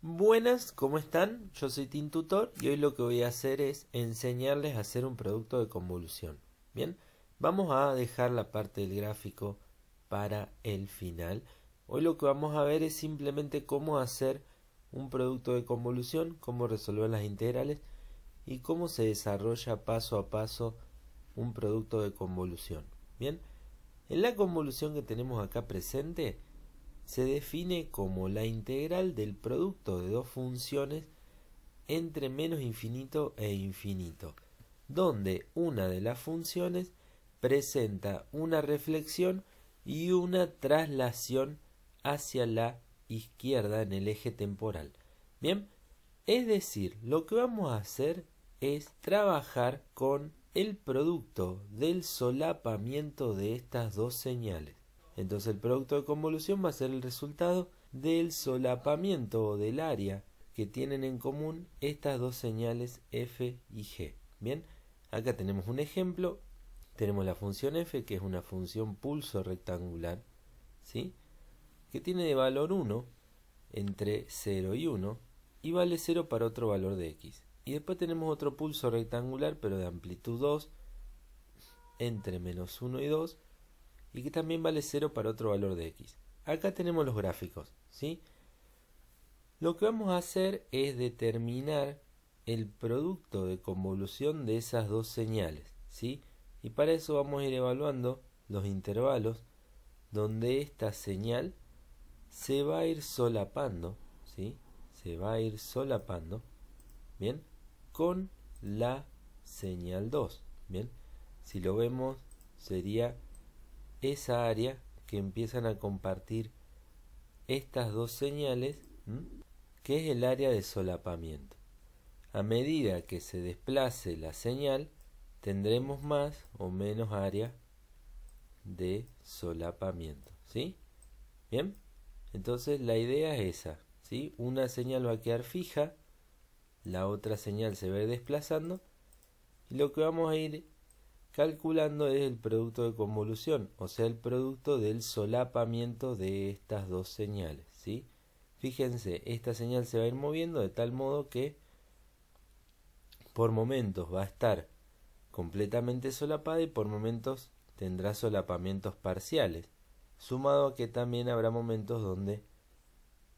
Buenas, ¿cómo están? Yo soy TinTutor y hoy lo que voy a hacer es enseñarles a hacer un producto de convolución. Bien, vamos a dejar la parte del gráfico para el final. Hoy lo que vamos a ver es simplemente cómo hacer un producto de convolución, cómo resolver las integrales y cómo se desarrolla paso a paso un producto de convolución. Bien, en la convolución que tenemos acá presente se define como la integral del producto de dos funciones entre menos infinito e infinito, donde una de las funciones presenta una reflexión y una traslación hacia la izquierda en el eje temporal. Bien, es decir, lo que vamos a hacer es trabajar con el producto del solapamiento de estas dos señales. Entonces el producto de convolución va a ser el resultado del solapamiento o del área que tienen en común estas dos señales f y g. Bien, acá tenemos un ejemplo. Tenemos la función f, que es una función pulso rectangular, ¿sí? Que tiene de valor 1 entre 0 y 1 y vale 0 para otro valor de x. Y después tenemos otro pulso rectangular, pero de amplitud 2, entre menos 1 y 2, y que también vale 0 para otro valor de x. Acá tenemos los gráficos, ¿sí? Lo que vamos a hacer es determinar el producto de convolución de esas dos señales, ¿sí? Y para eso vamos a ir evaluando los intervalos donde esta señal se va a ir solapando, ¿sí? Se va a ir solapando, ¿bien? Con la señal 2, ¿bien? Si lo vemos, sería esa área que empiezan a compartir estas dos señales, que es el área de solapamiento. A medida que se desplace la señal, tendremos más o menos área de solapamiento, ¿sí? Bien, entonces la idea es esa, ¿sí? Una señal va a quedar fija, la otra señal se va a ir desplazando, y lo que vamos a ir calculando es el producto de convolución, o sea, el producto del solapamiento de estas dos señales, ¿sí? Fíjense, esta señal se va a ir moviendo de tal modo que por momentos va a estar completamente solapada y por momentos tendrá solapamientos parciales, sumado a que también habrá momentos donde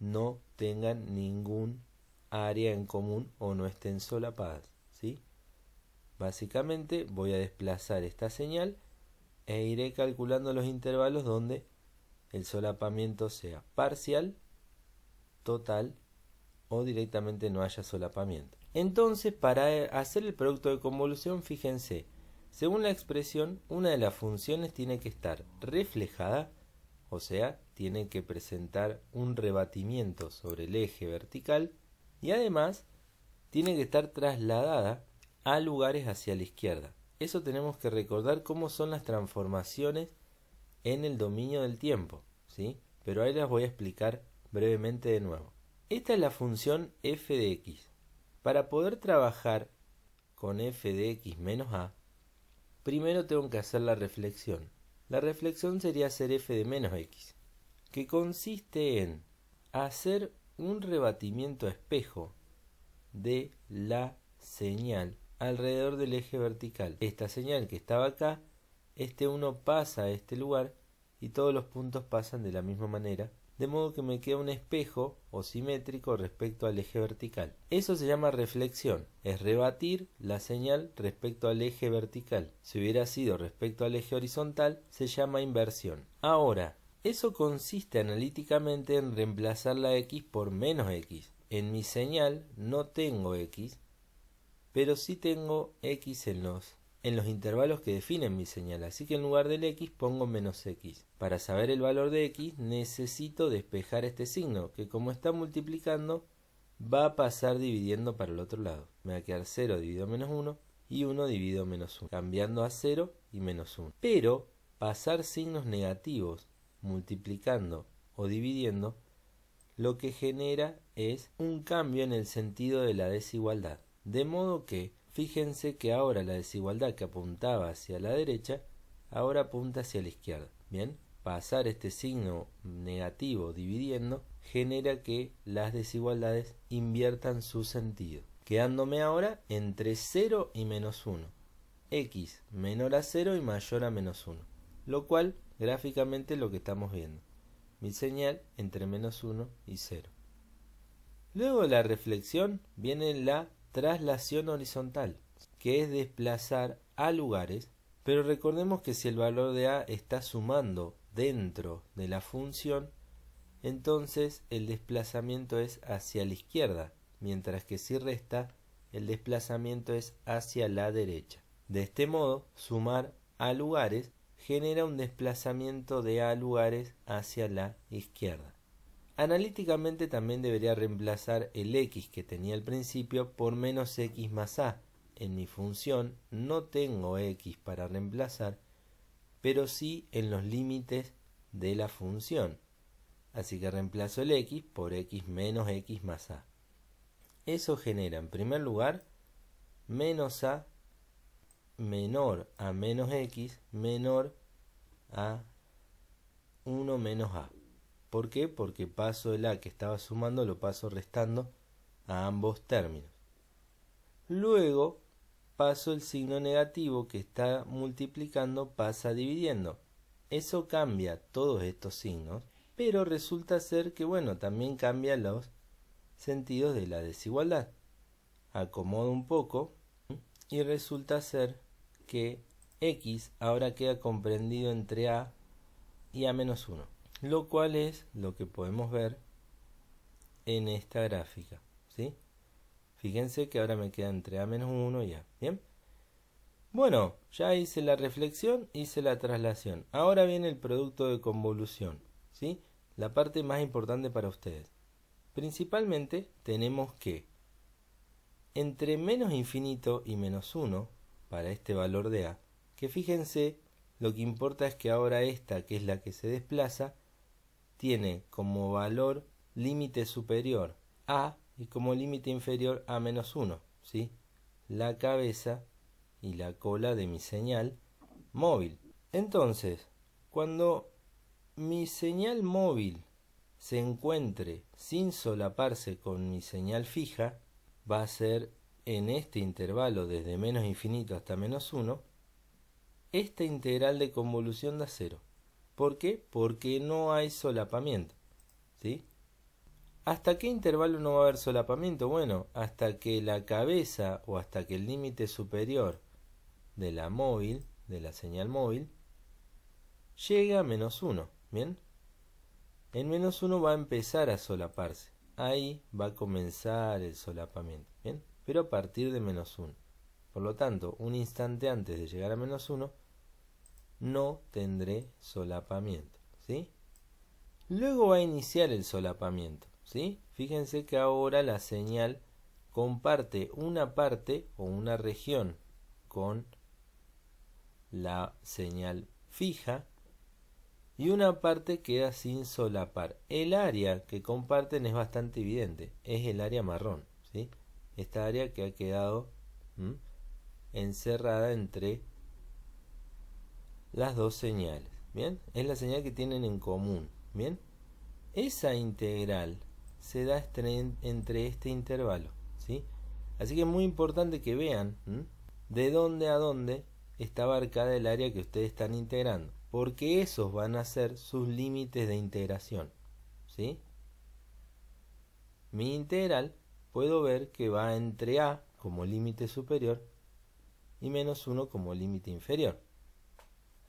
no tengan ningún área en común o no estén solapadas, ¿sí? Básicamente voy a desplazar esta señal e iré calculando los intervalos donde el solapamiento sea parcial, total o directamente no haya solapamiento. Entonces, para hacer el producto de convolución, fíjense, según la expresión, una de las funciones tiene que estar reflejada, o sea, tiene que presentar un rebatimiento sobre el eje vertical y además tiene que estar trasladada a lugares hacia la izquierda. Eso tenemos que recordar cómo son las transformaciones en el dominio del tiempo, ¿sí? Pero ahí las voy a explicar brevemente de nuevo. Esta es la función f de x. Para poder trabajar con f de x menos a, primero tengo que hacer la reflexión. La reflexión sería hacer f de menos x, que consiste en hacer un rebatimiento a espejo de la señal alrededor del eje vertical. Esta señal que estaba acá, este 1 pasa a este lugar y todos los puntos pasan de la misma manera, de modo que me queda un espejo o simétrico respecto al eje vertical. Eso se llama reflexión, es rebatir la señal respecto al eje vertical. Si hubiera sido respecto al eje horizontal, se llama inversión. Ahora, eso consiste analíticamente en reemplazar la x por menos x. En mi señal no tengo x, pero sí tengo x en los intervalos que definen mi señal, así que en lugar del x pongo menos x. Para saber el valor de x necesito despejar este signo, que como está multiplicando va a pasar dividiendo para el otro lado. Me va a quedar 0 dividido menos 1 y 1 dividido menos 1, cambiando a 0 y menos 1. Pero pasar signos negativos multiplicando o dividiendo lo que genera es un cambio en el sentido de la desigualdad. De modo que, fíjense que ahora la desigualdad que apuntaba hacia la derecha, ahora apunta hacia la izquierda. Bien, pasar este signo negativo dividiendo genera que las desigualdades inviertan su sentido, quedándome ahora entre 0 y menos 1, x menor a 0 y mayor a menos 1, lo cual gráficamente es lo que estamos viendo, mi señal entre menos 1 y 0. Luego de la reflexión viene la traslación horizontal, que es desplazar a lugares, pero recordemos que si el valor de a está sumando dentro de la función, entonces el desplazamiento es hacia la izquierda, mientras que si resta, el desplazamiento es hacia la derecha. De este modo, sumar a lugares genera un desplazamiento de a lugares hacia la izquierda. Analíticamente también debería reemplazar el x que tenía al principio por menos x más a. En mi función no tengo x para reemplazar, pero sí en los límites de la función. Así que reemplazo el x por x menos x más a. Eso genera en primer lugar menos a menor a menos x menor a 1 menos a. ¿Por qué? Porque paso el a que estaba sumando, lo paso restando a ambos términos. Luego paso el signo negativo que está multiplicando, pasa dividiendo. Eso cambia todos estos signos, pero resulta ser que, bueno, también cambia los sentidos de la desigualdad. Acomodo un poco y resulta ser que x ahora queda comprendido entre a y a menos 1, lo cual es lo que podemos ver en esta gráfica, ¿sí? Fíjense que ahora me queda entre a menos 1 y a. ¿Bien? Bueno, ya hice la reflexión, hice la traslación. Ahora viene el producto de convolución, ¿sí? La parte más importante para ustedes. Principalmente tenemos que entre menos infinito y menos 1, para este valor de a, que fíjense, lo que importa es que ahora esta, que es la que se desplaza, tiene como valor límite superior a y como límite inferior a menos 1, ¿sí? La cabeza y la cola de mi señal móvil. Entonces, cuando mi señal móvil se encuentre sin solaparse con mi señal fija, va a ser en este intervalo desde menos infinito hasta menos 1, esta integral de convolución da 0. ¿Por qué? Porque no hay solapamiento, ¿sí? ¿Hasta qué intervalo no va a haber solapamiento? Bueno, hasta que la cabeza o hasta que el límite superior de la móvil, de la señal móvil, llegue a menos 1, ¿bien? En menos 1 va a empezar a solaparse. Ahí va a comenzar el solapamiento, ¿bien? Pero a partir de menos 1. Por lo tanto, un instante antes de llegar a menos 1, no tendré solapamiento, ¿sí? Luego va a iniciar el solapamiento, ¿sí? Fíjense que ahora la señal comparte una parte o una región con la señal fija y una parte queda sin solapar. El área que comparten es bastante evidente, es el área marrón, ¿sí? Esta área que ha quedado encerrada entre las dos señales, ¿bien? Es la señal que tienen en común, ¿bien? Esa integral se da entre este intervalo, ¿sí? Así que es muy importante que vean de dónde a dónde está abarcada el área que ustedes están integrando, porque esos van a ser sus límites de integración, ¿sí? Mi integral puedo ver que va entre a como límite superior y menos 1 como límite inferior.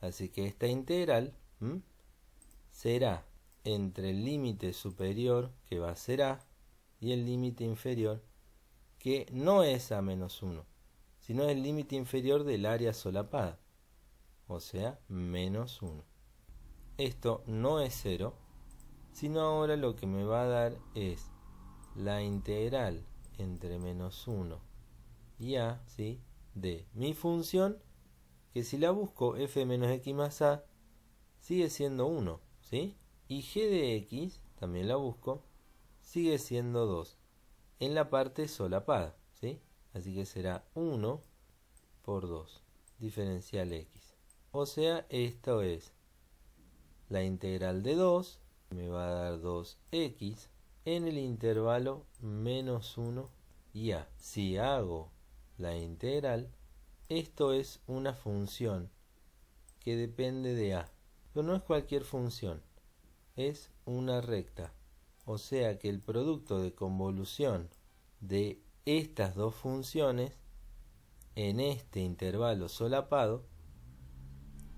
Así que esta integral será entre el límite superior, que va a ser a, y el límite inferior, que no es a menos 1, sino el límite inferior del área solapada, o sea, menos 1. Esto no es 0, sino ahora lo que me va a dar es la integral entre menos 1 y a, ¿sí?, de mi función, que si la busco f menos x más a, sigue siendo 1, ¿sí? Y g de x, también la busco, sigue siendo 2, en la parte solapada, ¿sí? Así que será 1 por 2, diferencial x. O sea, esto es la integral de 2 me va a dar 2x en el intervalo menos 1 y a. Si hago la integral, esto es una función que depende de a, pero no es cualquier función, es una recta. O sea que el producto de convolución de estas dos funciones en este intervalo solapado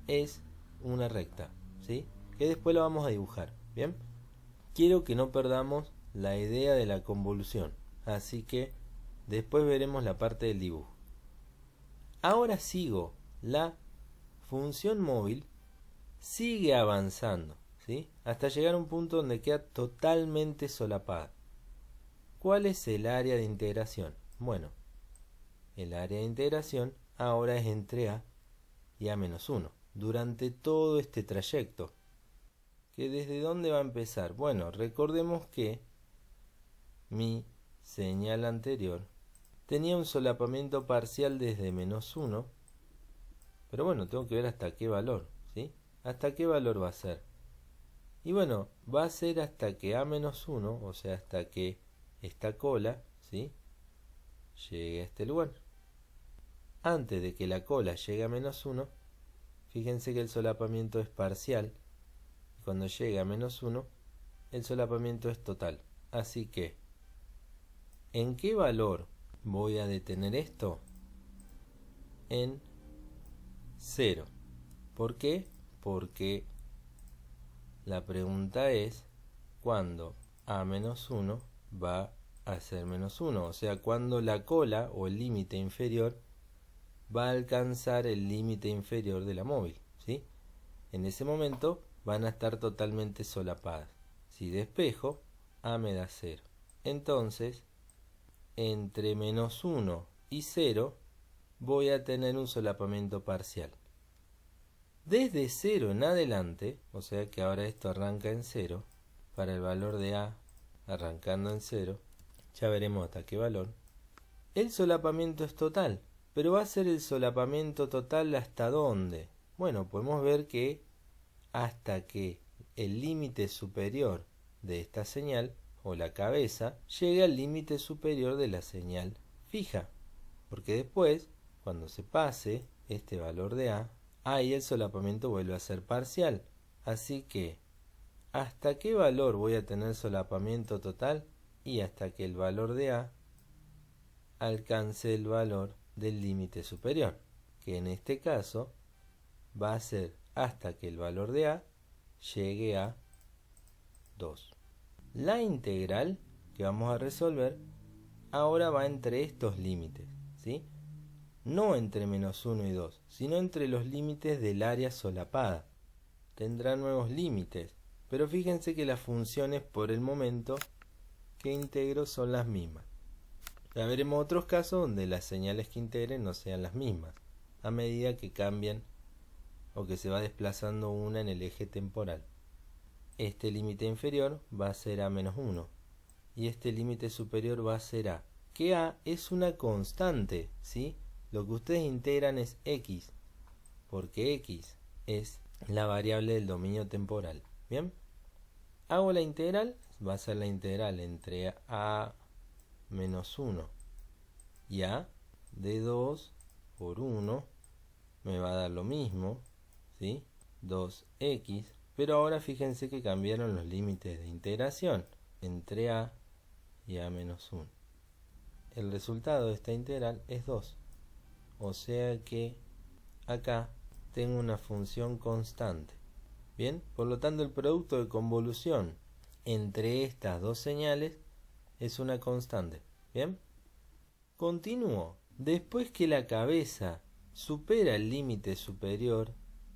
es una recta, ¿sí? Que después lo vamos a dibujar, ¿bien? Quiero que no perdamos la idea de la convolución, así que después veremos la parte del dibujo. Ahora sigo, la función móvil sigue avanzando, ¿sí? Hasta llegar a un punto donde queda totalmente solapada. ¿Cuál es el área de integración? Bueno, el área de integración ahora es entre a y a menos 1 durante todo este trayecto. ¿Que desde dónde va a empezar? Bueno, recordemos que mi señal anterior tenía un solapamiento parcial desde menos 1, pero bueno, tengo que ver hasta qué valor, ¿sí? ¿Hasta qué valor va a ser? Y bueno, va a ser hasta que a menos 1, o sea, hasta que esta cola, ¿sí?, llegue a este lugar. Antes de que la cola llegue a menos 1, fíjense que el solapamiento es parcial. Y cuando llegue a menos 1, el solapamiento es total. Así que, ¿en qué valor voy a detener esto? En 0. ¿Por qué? Porque la pregunta es cuándo a menos 1 va a ser menos 1. O sea, cuando la cola o el límite inferior va a alcanzar el límite inferior de la móvil, ¿sí? En ese momento van a estar totalmente solapadas. Si despejo, a me da 0. Entonces, entre menos 1 y 0 voy a tener un solapamiento parcial. Desde 0 en adelante, o sea que ahora esto arranca en 0, para el valor de a arrancando en 0, ya veremos hasta qué valor, el solapamiento es total. Pero va a ser el solapamiento total ¿hasta dónde? Bueno, podemos ver que hasta que el límite superior de esta señal, o la cabeza, llegue al límite superior de la señal fija. Porque después, cuando se pase este valor de a, ahí el solapamiento vuelve a ser parcial. Así que, ¿hasta qué valor voy a tener solapamiento total? Y hasta que el valor de a alcance el valor del límite superior, que en este caso va a ser hasta que el valor de a llegue a 2. La integral que vamos a resolver ahora va entre estos límites, ¿sí? No entre menos 1 y 2, sino entre los límites del área solapada. Tendrá nuevos límites, pero fíjense que las funciones por el momento que integro son las mismas. Ya veremos otros casos donde las señales que integren no sean las mismas, a medida que cambian o que se va desplazando una en el eje temporal. Este límite inferior va a ser a menos 1 y este límite superior va a ser a. Que a es una constante, ¿sí? Lo que ustedes integran es x, porque x es la variable del dominio temporal. ¿Bien? Hago la integral, va a ser la integral entre a menos 1 y a de 2 por 1 me va a dar lo mismo, ¿sí? 2x, pero ahora fíjense que cambiaron los límites de integración entre a y a menos 1. El resultado de esta integral es 2, o sea que acá tengo una función constante. Bien, por lo tanto el producto de convolución entre estas dos señales es una constante. Bien, continúo. Después que la cabeza supera el límite superior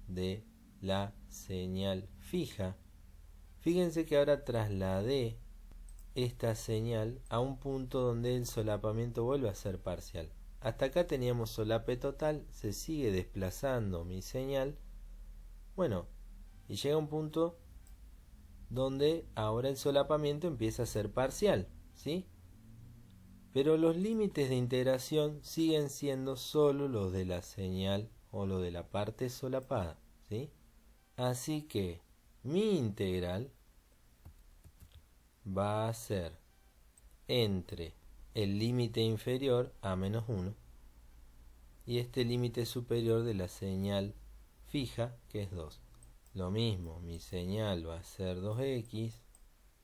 de la señal fija, fíjense que ahora trasladé esta señal a un punto donde el solapamiento vuelve a ser parcial. Hasta acá teníamos solape total, se sigue desplazando mi señal. Bueno, y llega un punto donde ahora el solapamiento empieza a ser parcial, ¿sí? Pero los límites de integración siguen siendo solo los de la señal o los de la parte solapada, ¿sí? Así que mi integral va a ser entre el límite inferior a menos 1 y este límite superior de la señal fija, que es 2. Lo mismo, mi señal va a ser 2x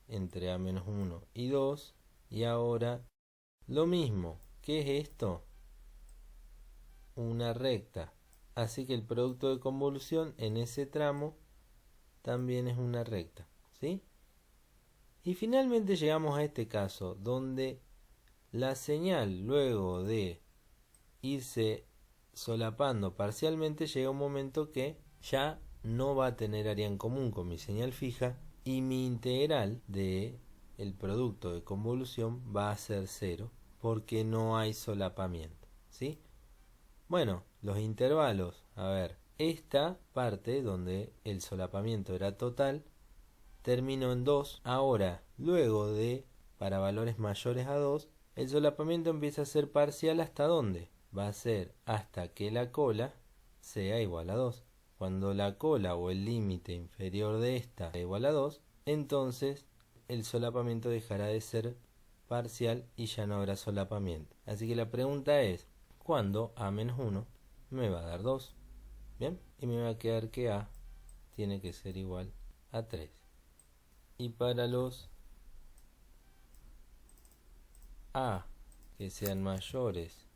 entre a menos 1 y 2. Y ahora lo mismo. ¿Qué es esto? Una recta. Así que el producto de convolución en ese tramo también es una recta, ¿sí? Y finalmente llegamos a este caso donde la señal, luego de irse solapando parcialmente, llega un momento que ya no va a tener área en común con mi señal fija y mi integral de el producto de convolución va a ser 0 porque no hay solapamiento, ¿sí? Bueno, los intervalos, a ver, esta parte donde el solapamiento era total terminó en 2. Ahora, luego de, para valores mayores a 2, el solapamiento empieza a ser parcial. ¿Hasta dónde? Va a ser hasta que la cola sea igual a 2. Cuando la cola o el límite inferior de esta sea igual a 2, entonces el solapamiento dejará de ser parcial y ya no habrá solapamiento. Así que la pregunta es, ¿cuándo a menos 1 me va a dar 2? Bien, y me va a quedar que a tiene que ser igual a 3. Y para los a que sean mayores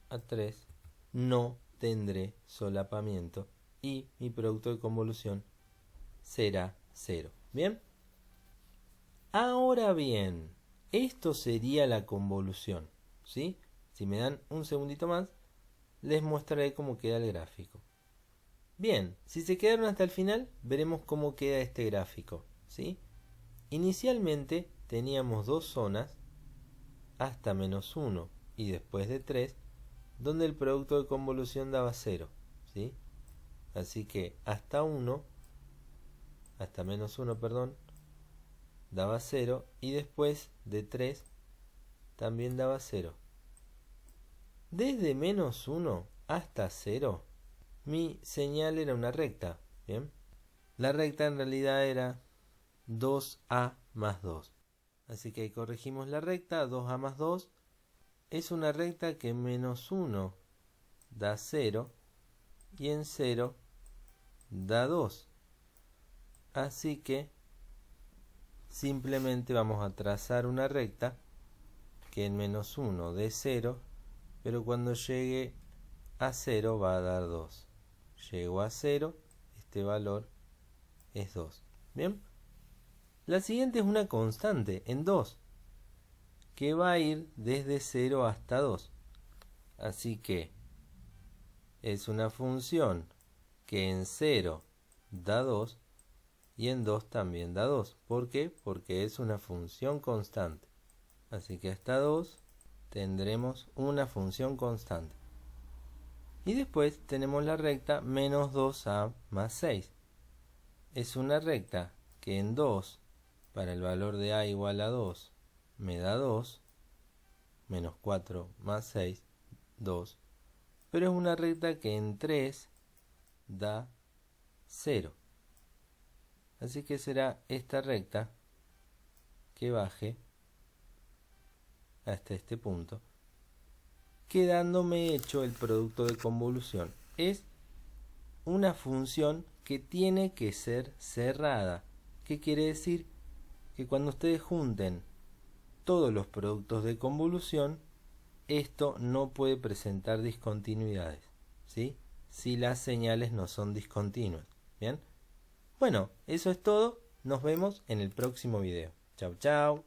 a 3, no tendré solapamiento y mi producto de convolución será 0. ¿Bien? Ahora bien, esto sería la convolución, ¿sí? Si me dan un segundito más, les mostraré cómo queda el gráfico. Bien, si se quedaron hasta el final, veremos cómo queda este gráfico, ¿sí? Inicialmente teníamos dos zonas hasta menos 1 y después de 3, donde el producto de convolución daba 0, ¿sí? Así que hasta menos 1, perdón, daba 0 y después de 3 también daba 0. Desde menos 1 hasta 0, mi señal era una recta, ¿bien? La recta en realidad era 2a más 2. Así que corregimos la recta, 2a más 2 es una recta que en menos 1 da 0 y en 0 da 2. Así que simplemente vamos a trazar una recta que en menos 1 dé 0, pero cuando llegue a 0 va a dar 2. Llego a 0, este valor es 2. ¿Bien? La siguiente es una constante en 2, que va a ir desde 0 hasta 2. Así que es una función que en 0 da 2 y en 2 también da 2. ¿Por qué? Porque es una función constante. Así que hasta 2 tendremos una función constante. Y después tenemos la recta menos 2a más 6. Es una recta que en 2, para el valor de a igual a 2, me da 2, menos 4 más 6, 2. Pero es una recta que en 3 da 0. Así que será esta recta que baje hasta este punto, quedándome hecho el producto de convolución. Es una función que tiene que ser cerrada. ¿Qué quiere decir? Que cuando ustedes junten todos los productos de convolución, esto no puede presentar discontinuidades, ¿sí? Si las señales no son discontinuas. ¿Bien? Bueno, eso es todo. Nos vemos en el próximo video. Chau, chau.